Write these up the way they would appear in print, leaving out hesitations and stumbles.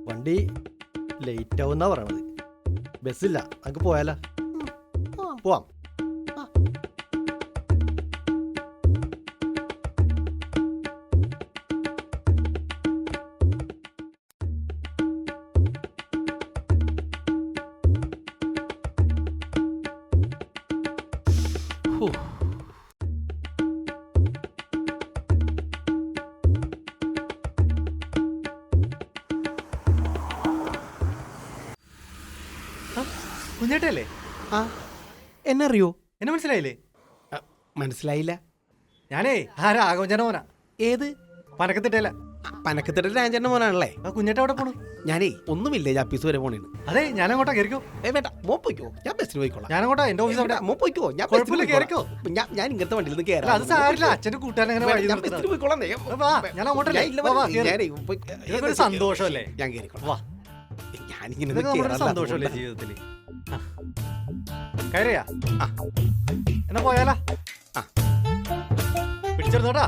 വണ്ടി ലേറ്റ് ആവുന്നാ പറയണത്. ബസ്സില്ല, നമുക്ക് പോയാലോ? പോവാം. കുഞ്ഞേട്ടല്ലേ? ആ, എന്നെ അറിയോ? എന്നെ മനസ്സിലായില്ലേ? മനസ്സിലായില്ല. ഞാനേ രാഘവഞ്ചേട്ടൻ്റെ മോനാ. ഏത്? പനക്കത്തിട്ടല്ല. പനക്കത്തിട്ട രാജന്റെ മോനാണല്ലേ? കുഞ്ഞേട്ട അവിടെ പോണു? ഞാനേ ഒന്നുമില്ലേ, ആഫീസ് വരെ പോണേണ്. അതെ, ഞാനങ്ങോട്ടാ. കയറിക്കോ. വേണ്ട, മോ പോയിക്കോ, ഞാൻ ബസ്സിന് പോയിക്കോളാം. ഞാനങ്ങോട്ടാ, എന്റെ ഓഫീസ് അവിടെ. മോ പോയിക്കോ, ഞാൻ കുഴപ്പമില്ല, കയറിക്കോ. ഞാൻ ഇങ്ങനത്തെ വണ്ടിയിൽ നിന്ന് അല്ല, അത് സാരില്ല. അച്ഛന്റെ കൂട്ടുകാരൻ അങ്ങനെ പോയിക്കോളാം. ഞാൻ അങ്ങോട്ടല്ലേ. ഇതൊക്കെ സന്തോഷമല്ലേ? ഞാൻ കേറിക്കോളാം. വാ, ഞാനിങ്ങനെ സന്തോഷമല്ലേ ജീവിതത്തില്? കയറിയാ എന്നാ പോയാലാ? പിടിച്ചെടുത്തോട്ടാ.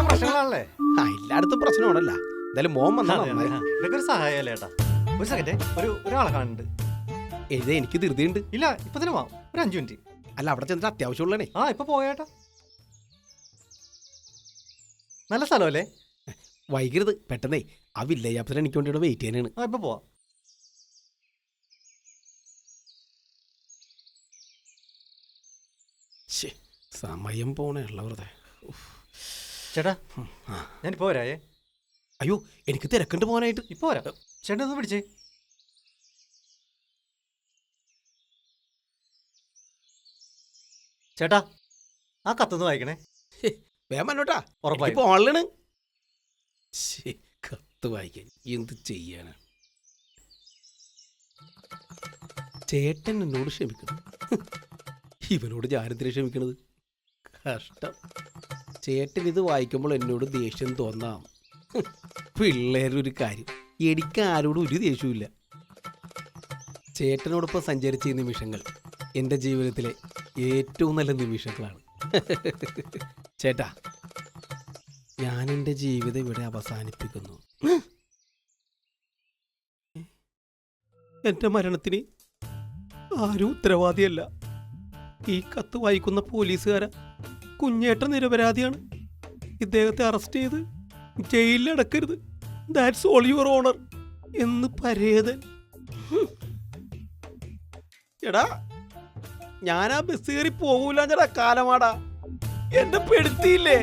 പ്രശ്നങ്ങളാണല്ലേ? എല്ലായിടത്തും പ്രശ്നമാണല്ല. എന്തായാലും മോൻ വന്നാ ഇതൊക്കെ ഒരു സഹായമല്ലേ ഏട്ടാ? ഒരു സെക്കൻഡ്, ഒരാളെ കാണുന്നുണ്ട്. എഴുതേ, എനിക്ക് ധൃതിയുണ്ട്. ഇല്ല, ഇപ്പൊ തന്നെ വാ, ഒരു 5 മിനിറ്റ്. അല്ല, അവിടെ ചെന്നിട്ട് അത്യാവശ്യമുള്ളേ. ഇപ്പൊ പോയേട്ടാ. നല്ല സ്ഥലമല്ലേ? വൈകരുത്, പെട്ടെന്നേ. ആ വില്ലേജ് ഓഫീസർ എനിക്ക് വേണ്ടി ഇവിടെ വെയിറ്റ് ചെയ്യാനാണ്. ഇപ്പൊ പോവാ. സമയം പോണേ ഉള്ള വെറുതെ. ചേട്ടാ, ഞാനിപ്പോ വരായേ. അയ്യോ, എനിക്ക് തിരക്കുണ്ട് പോകാനായിട്ട്. ഇപ്പൊ വരാം. ചേട്ടാ ഒന്ന് പിടിച്ചേ. ചേട്ടാ, ആ കത്തൊന്ന് വായിക്കണേ. വേമന്നോട്ടാ, ഉറപ്പായി പോണാണ്. കത്ത് വായിക്കാൻ എന്ത് ചെയ്യാനാ? ചേട്ടൻ എന്നോട് ക്ഷമിക്കണം. ഇവനോട് ഞാനെന്തിനാ ക്ഷമിക്കണത്? കഷ്ടം. ചേട്ടൻ ഇത് വായിക്കുമ്പോൾ എന്നോട് ദേഷ്യം തോന്നാം. പിള്ളേരൊരു കാര്യം, എനിക്ക് ആരോടും ഒരു ദേഷ്യമില്ല. ചേട്ടനോടൊപ്പം സഞ്ചരിച്ച ഈ നിമിഷങ്ങൾ എൻ്റെ ജീവിതത്തിലെ ഏറ്റവും നല്ല നിമിഷങ്ങളാണ്. ചേട്ടാ, ഞാൻ എൻ്റെ ജീവിതം ഇവിടെ അവസാനിപ്പിക്കുന്നു. എൻ്റെ മരണത്തിന് ആരും ഉത്തരവാദിയല്ല. ഈ കത്ത് വായിക്കുന്ന പോലീസുകാര കുഞ്ഞേട്ട നിരപരാധിയാണ്. ഇദ്ദേഹത്തെ അറസ്റ്റ് ചെയ്ത് ജയിലിലടക്കരുത്. ദാറ്റ്സ് ഓൾ യുവർ ഓണർ എന്ന് പരേതൻ. എടാ, ഞാനാ ബസ് കയറി പോകൂല. ചേട്ടാ, കാലമാടാ, എന്നെ പെടുത്തിയില്ലേ?